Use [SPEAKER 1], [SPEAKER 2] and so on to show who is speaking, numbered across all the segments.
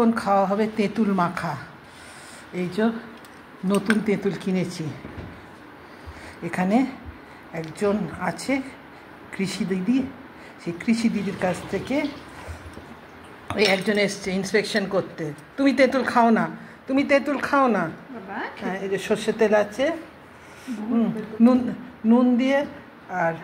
[SPEAKER 1] এখন খাওয়া হবে তেঁতুল মাখা। এই যে নতুন তেঁতুল কিনেছি। এখানে একজন আছে কৃষি দিদি, সেই কৃষি দিদির কাছ থেকে ওই একজন এসছে ইন্সপেকশন করতে। তুমি তেঁতুল খাও না, তুমি তেঁতুল খাও না। হ্যাঁ, এই যে সর্ষের তেল আছে, নুন দিয়ে আর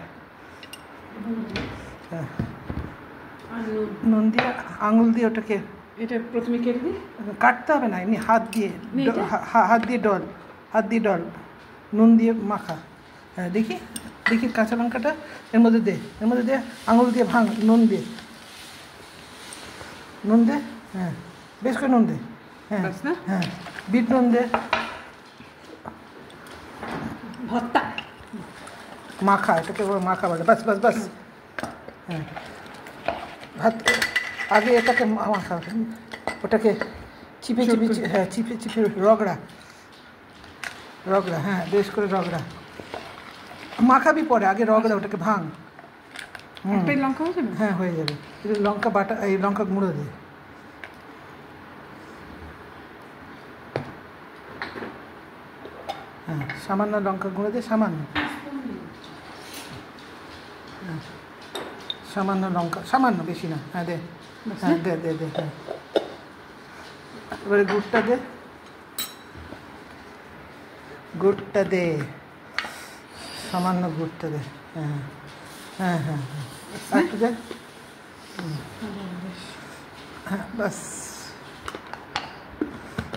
[SPEAKER 1] নুন দিয়ে আঙুল দিয়ে ওটাকে
[SPEAKER 2] এটা প্রথমে কেটে দিই,
[SPEAKER 1] কাটতে হবে না, এমনি হাত দিয়ে ডল নুন দিয়ে মাখা। হ্যাঁ, দেখি দেখি কাঁচা লঙ্কাটা এর মধ্যে দে আঙুল দিয়ে ভাঙ, নুন দে, হ্যাঁ বেশ করে নুন দে, হ্যাঁ হ্যাঁ বিট নুন দে,
[SPEAKER 2] ভর্তা
[SPEAKER 1] মাখা, এটাকে মাখা বলে। বাস বাস বাস, হ্যাঁ ভাত আগে এটাকে মাখা, ওটাকে চিপে রগড়া, হ্যাঁ বেশ করে রগড়া, মাখাবি পরে, আগে রগড়া, ওটাকে ভাঙ।
[SPEAKER 2] লঙ্কা হয়ে যাবে,
[SPEAKER 1] হ্যাঁ হয়ে যাবে। লঙ্কা বাটা, এই লঙ্কা গুঁড়ো দে, হ্যাঁ সামান্য লঙ্কা গুঁড়ো দে, সামান্য লঙ্কা, সামান্য, বেশি না। হ্যাঁ দে, হ্যাঁ দে, হ্যাঁ এবারে গুড়টা দে, সামান্য গুড়টা দে, হ্যাঁ হ্যাঁ হ্যাঁ হ্যাঁ একটু দে, হ্যাঁ বাস।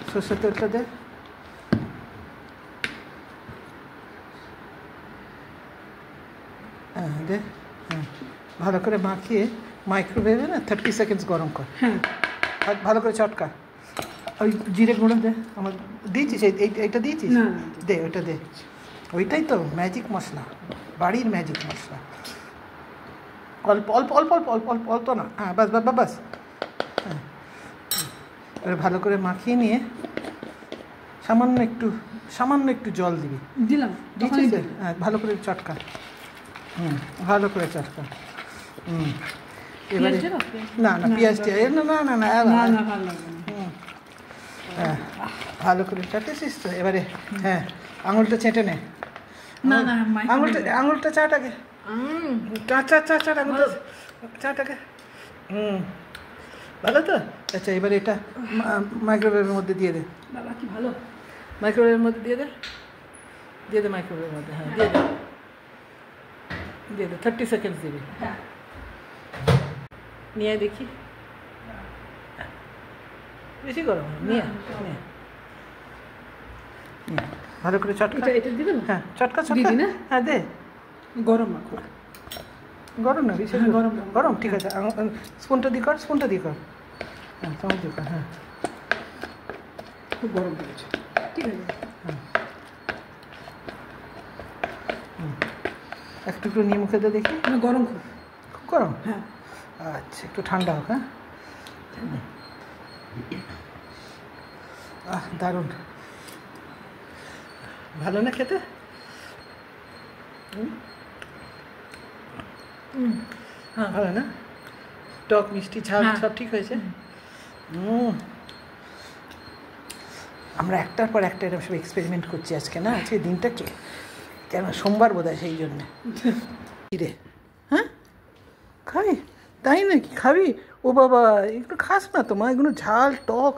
[SPEAKER 1] সর্ষের তেলটা দে, হ্যাঁ দে, হ্যাঁ ভালো করে মাখিয়ে মাইক্রোওয়েভে না 30 সেকেন্ডস গরম কর।
[SPEAKER 2] হ্যাঁ
[SPEAKER 1] ভালো করে চটকা। ওই জিরে গুঁড়ো দে, আমার দিয়েছিস, এইটা দিয়েছিস, দে ওইটা দে। ওইটাই তো ম্যাজিক মশলা, বাড়ির ম্যাজিক মশলা। অল্প অল্প অল্প অল্প অল্প অল্প অল্প না, হ্যাঁ বাস বাস বাস, হ্যাঁ এবার ভালো করে মাখিয়ে নিয়ে সামান্য একটু জল দিবি,
[SPEAKER 2] দিলাম,
[SPEAKER 1] হ্যাঁ ভালো করে চটকা, ভালো করে চটকা। এবারে না পেঁয়াজ না হ্যাঁ ভালো করে চাটেছিস তো। এবারে হ্যাঁ আঙুলটা চেটে নে, আঙুলটা চাট আগে, চাট আঙুলটা চাট আগে, ভালো তো। আচ্ছা এবারে এটা মাইক্রোওয়েভের মধ্যে দিয়ে দে।
[SPEAKER 2] বাবা কি ভালো,
[SPEAKER 1] মাইক্রোওয়েভের মধ্যে দিয়ে দে মাইক্রোওয়েভের মধ্যে, হ্যাঁ দিয়ে দে 30 সেকেন্ডস দিবি। নিয়ে দেখি, বেশি গরম নিয়ে ভালো করে চটকা,
[SPEAKER 2] এটা দিবেন,
[SPEAKER 1] হ্যাঁ চটকা
[SPEAKER 2] না,
[SPEAKER 1] হ্যাঁ দে।
[SPEAKER 2] গরম মাখো,
[SPEAKER 1] গরম না বিশেষ গরম, ঠিক আছে। স্পুনটা দিয়ে কর, হ্যাঁ চামচ দিয়ে কর, হ্যাঁ
[SPEAKER 2] খুব গরম হয়েছে, ঠিক আছে।
[SPEAKER 1] হ্যাঁ একটু নিয়ে মুখে দে দেখি।
[SPEAKER 2] গরম,
[SPEAKER 1] খুব গরম,
[SPEAKER 2] হ্যাঁ
[SPEAKER 1] আচ্ছা একটু ঠান্ডা হোক, হ্যাঁ দারুণ, ভালো না খেতে? হ্যাঁ ভালো না, টক মিষ্টি ঝাল সব ঠিক হয়েছে। আমরা একটার পর একটা এরকম সব এক্সপেরিমেন্ট করছি আজকে, না আজকে দিনটা কেন সোমবার বোধ হয়, সেই জন্যে। রে হ্যাঁ খাবি, তাই নাকি খাবি? ও বাবা এগুলো খাস না তো মা, এগুলো ঝাল টক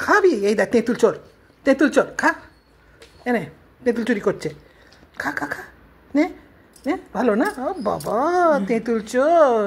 [SPEAKER 1] খাবি। এই দেখ তেঁতুল চোর খা, এনে তেঁতুল চুরি করছে, খা নে ভালো না? ও বাবা তেঁতুল চোর।